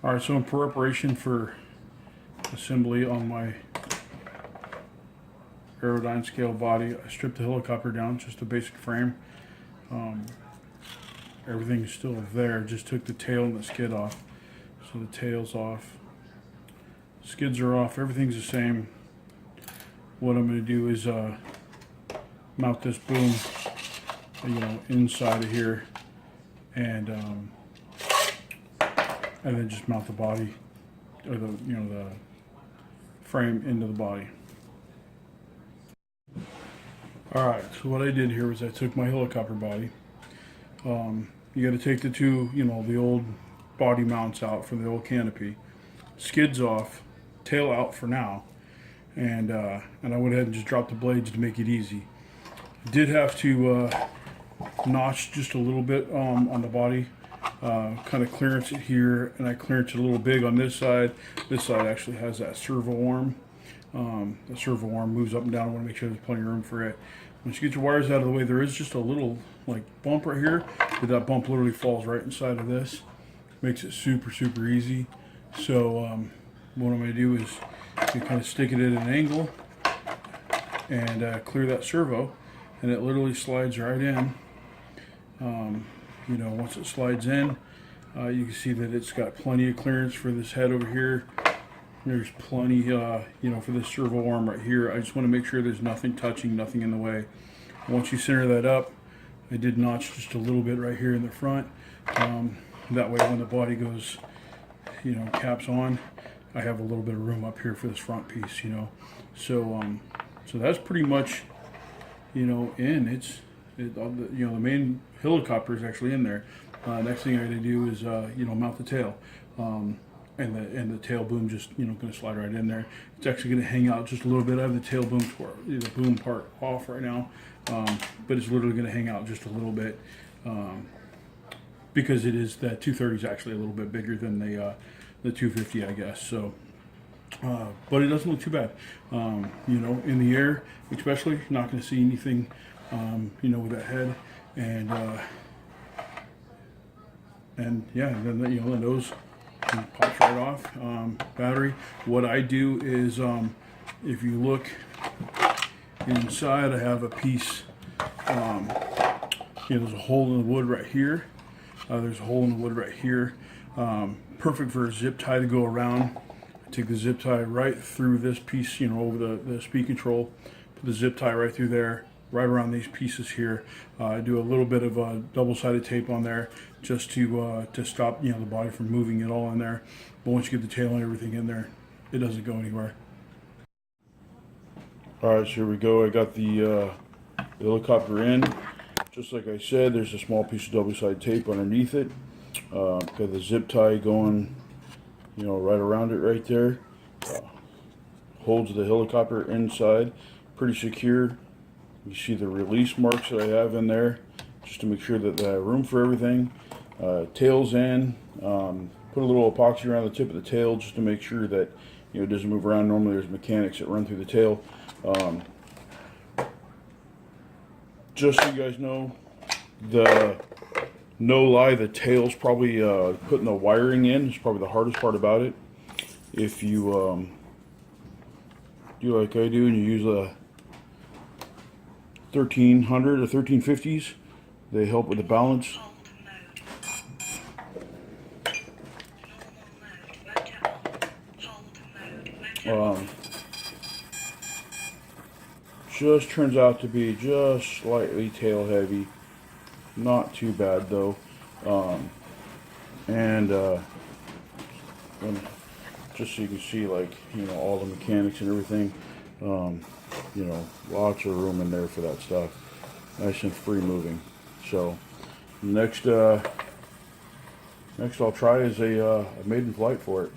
Alright, so in preparation for assembly on my aerodyne scale body, I stripped the helicopter down, just a basic frame. Everything's still there, just took the tail and the skid off. So the tail's off, skids are off, everything's the same. What I'm going to do is mount this boom, inside of here, and then just mount the body, or the frame into the body. Alright, so what I did here was I took my helicopter body. You got to take the two, the old body mounts out for the old canopy. Skids off, tail out for now, and I went ahead and just dropped the blades to make it easy. Did have to notch just a little bit on the body. Kind of clearance it here, and I clearance it a little big on this side. This side actually has that servo arm. The servo arm moves up and down. I want to make sure there's plenty of room for it. Once you get your wires out of the way, there is just a little bump right here, but that bump literally falls right inside of this. Makes it super easy. So what I'm going to do is you kind of stick it at an angle and clear that servo, and it literally slides right in. Once it slides in, you can see that it's got plenty of clearance for this head over here. There's plenty, for this servo arm right here. I just want to make sure there's nothing touching, nothing in the way. Once you center that up, I did notch just a little bit right here in the front. That way when the body goes, caps on, I have a little bit of room up here for this front piece, So that's pretty much, in. The main helicopter is actually in there. Next thing I got to do is, mount the tail. And the tail boom just going to slide right in there. It's actually going to hang out just a little bit. I have the tail boom part off right now, but it's literally going to hang out just a little bit because it is that 230's actually a little bit bigger than the 250, I guess. So, but it doesn't look too bad. In the air, especially, not going to see anything. With that head, and then the nose pops right off. Battery. What I do is, if you look inside, I have a piece. There's a hole in the wood right here. There's a hole in the wood right here. Perfect for a zip tie to go around. I take the zip tie right through this piece, over the speed control. Put the zip tie right through there, right around these pieces here. I do a little bit of double-sided tape on there just to stop the body from moving it all in there. But once you get the tail and everything in there, it doesn't go anywhere. Alright, so here we go. I got the helicopter in. Just like I said, there's a small piece of double-sided tape underneath it. Got the zip tie going, right around it right there. Holds the helicopter inside, pretty secure. You see the release marks that I have in there, just to make sure that I have room for everything. Tail's in. Put a little epoxy around the tip of the tail just to make sure that it doesn't move around. Normally there's mechanics that run through the tail. Just so you guys know, no lie, the tail's probably putting the wiring in is probably the hardest part about it. If you do like I do and you use a 1300 or 1350's, they help with the balance. Just turns out to be just slightly tail heavy, not too bad though. And just so you can see, all the mechanics and everything. Lots of room in there for that stuff. Nice and free moving. So next I'll try is a maiden flight for it.